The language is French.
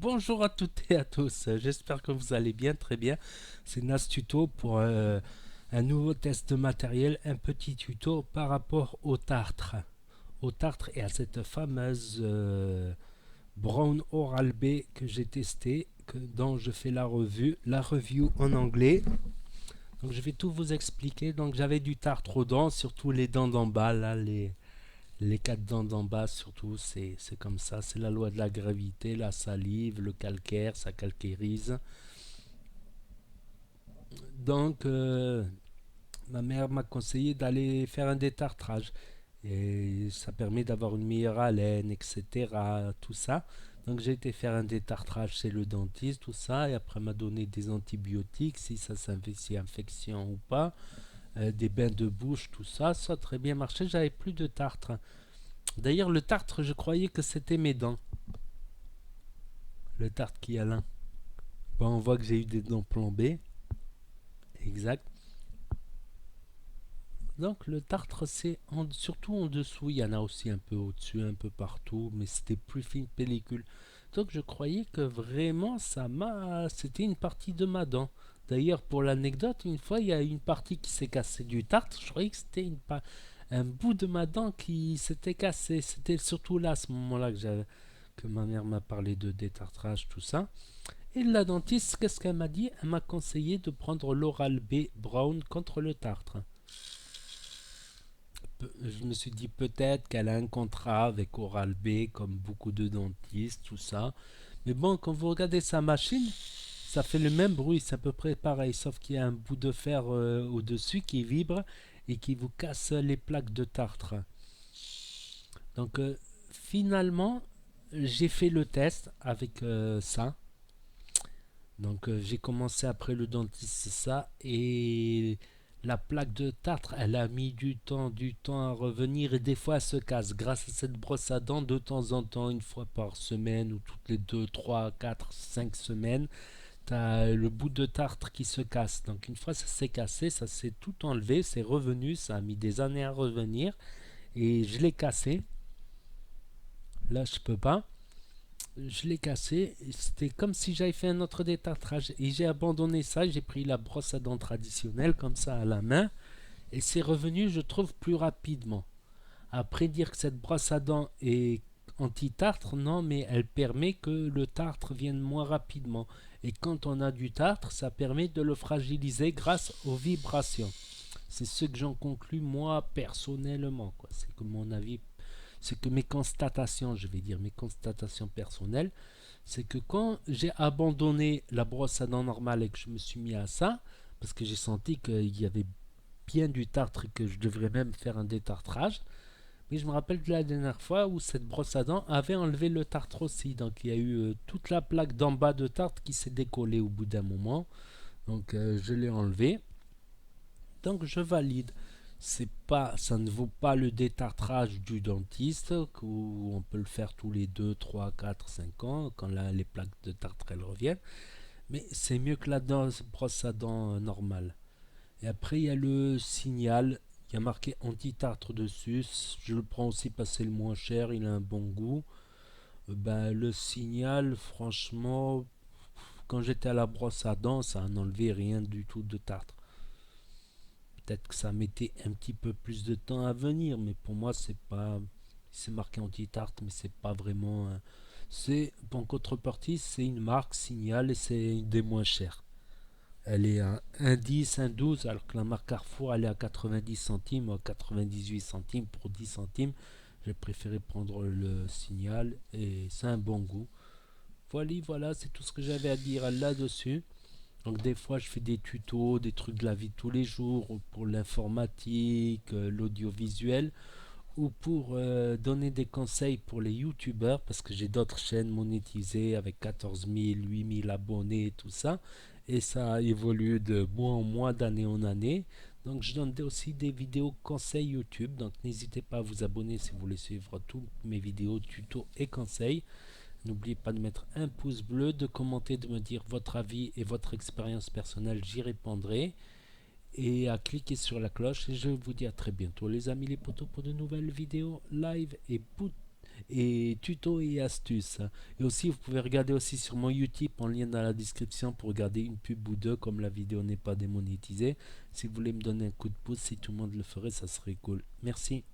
Bonjour à toutes et à tous, j'espère que vous allez bien, très bien. C'est Nas Tuto pour un nouveau test de matériel, un petit tuto par rapport au tartre et à cette fameuse Brown Oral-B que j'ai testé, dont je fais la review en anglais. Donc je vais tout vous expliquer. Donc j'avais du tartre aux dents, surtout les dents d'en bas, là, les quatre dents d'en bas, surtout, c'est comme ça. C'est la loi de la gravité, la salive, le calcaire, ça calcairise. Donc, ma mère m'a conseillé d'aller faire un détartrage. Et ça permet d'avoir une meilleure haleine, etc. Tout ça. Donc, j'ai été faire un détartrage chez le dentiste, tout ça. Et après, elle m'a donné des antibiotiques, si ça s'investit infection ou pas. Des bains de bouche, tout ça. Ça a très bien marché. J'avais plus de tartre. D'ailleurs, le tartre, je croyais que c'était mes dents. Le tartre qui a l'un. Bon, on voit que j'ai eu des dents plombées. Exact. Donc le tartre, c'est surtout en dessous. Il y en a aussi un peu au-dessus, un peu partout. Mais c'était plus fine pellicule. Donc je croyais que vraiment c'était une partie de ma dent. D'ailleurs, pour l'anecdote, une fois, il y a une partie qui s'est cassée du tartre. Je croyais que c'était un bout de ma dent qui s'était cassé. C'était surtout là, à ce moment-là, que ma mère m'a parlé de détartrage, tout ça. Et la dentiste, qu'est-ce qu'elle m'a dit? Elle m'a conseillé de prendre l'Oral-B Brown contre le tartre. Je me suis dit peut-être qu'elle a un contrat avec Oral-B, comme beaucoup de dentistes, tout ça. Mais bon, quand vous regardez sa machine, ça fait le même bruit, c'est à peu près pareil, sauf qu'il y a un bout de fer au-dessus qui vibre et qui vous casse les plaques de tartre. Donc finalement, j'ai fait le test avec ça. Donc j'ai commencé après le dentiste ça et la plaque de tartre, elle a mis du temps à revenir et des fois elle se casse. Grâce à cette brosse à dents, de temps en temps, une fois par semaine ou toutes les 2, 3, 4, 5 semaines, tu as le bout de tartre qui se casse. Donc une fois ça s'est cassé, ça s'est tout enlevé, c'est revenu, ça a mis des années à revenir et je l'ai cassé. Là je peux pas. Je l'ai cassé. C'était comme si j'avais fait un autre détartrage. Et j'ai abandonné ça. J'ai pris la brosse à dents traditionnelle, comme ça, à la main. Et c'est revenu, je trouve, plus rapidement. Après, dire que cette brosse à dents est anti-tartre, non, mais elle permet que le tartre vienne moins rapidement. Et quand on a du tartre, ça permet de le fragiliser grâce aux vibrations. C'est ce que j'en conclus moi personnellement, quoi. C'est que mon avis, c'est que mes constatations, je vais dire mes constatations personnelles, c'est que quand j'ai abandonné la brosse à dents normale et que je me suis mis à ça, parce que j'ai senti qu'il y avait bien du tartre et que je devrais même faire un détartrage, mais je me rappelle de la dernière fois où cette brosse à dents avait enlevé le tartre aussi. Donc il y a eu toute la plaque d'en bas de tartre qui s'est décollée au bout d'un moment. Donc je l'ai enlevé. Donc je valide. Ça ne vaut pas le détartrage du dentiste où on peut le faire tous les 2, 3, 4, 5 ans quand les plaques de tartre elles reviennent. Mais c'est mieux que la brosse à dents normale. Et après il y a le signal. Il y a marqué anti-tartre dessus. Je le prends aussi parce que c'est le moins cher. Il a un bon goût. Ben, le signal, franchement, quand j'étais à la brosse à dents, ça n'enlevait rien du tout de tartre. Peut-être que ça mettait un petit peu plus de temps à venir, mais pour moi, c'est pas. C'est marqué anti-tarte, mais c'est pas vraiment. C'est, en contrepartie, c'est une marque Signal et c'est une des moins chères. Elle est à 1,10, 1,12, alors que la marque Carrefour, elle est à 90 centimes, à 98 centimes pour 10 centimes. J'ai préféré prendre le Signal et c'est un bon goût. Voilà, c'est tout ce que j'avais à dire là-dessus. Donc des fois je fais des tutos, des trucs de la vie de tous les jours pour l'informatique, l'audiovisuel ou pour donner des conseils pour les youtubeurs parce que j'ai d'autres chaînes monétisées avec 14 000, 8 000 abonnés et tout ça et ça a évolué de mois en mois, d'année en année. Donc je donne aussi des vidéos conseils YouTube, donc n'hésitez pas à vous abonner si vous voulez suivre toutes mes vidéos tutos et conseils. N'oubliez pas de mettre un pouce bleu, de commenter, de me dire votre avis et votre expérience personnelle, j'y répondrai. Et à cliquer sur la cloche. Et je vous dis à très bientôt les amis les potos pour de nouvelles vidéos live et tutos et astuces. Et aussi, vous pouvez regarder aussi sur mon YouTube en lien dans la description pour regarder une pub ou deux comme la vidéo n'est pas démonétisée. Si vous voulez me donner un coup de pouce, si tout le monde le ferait, ça serait cool. Merci.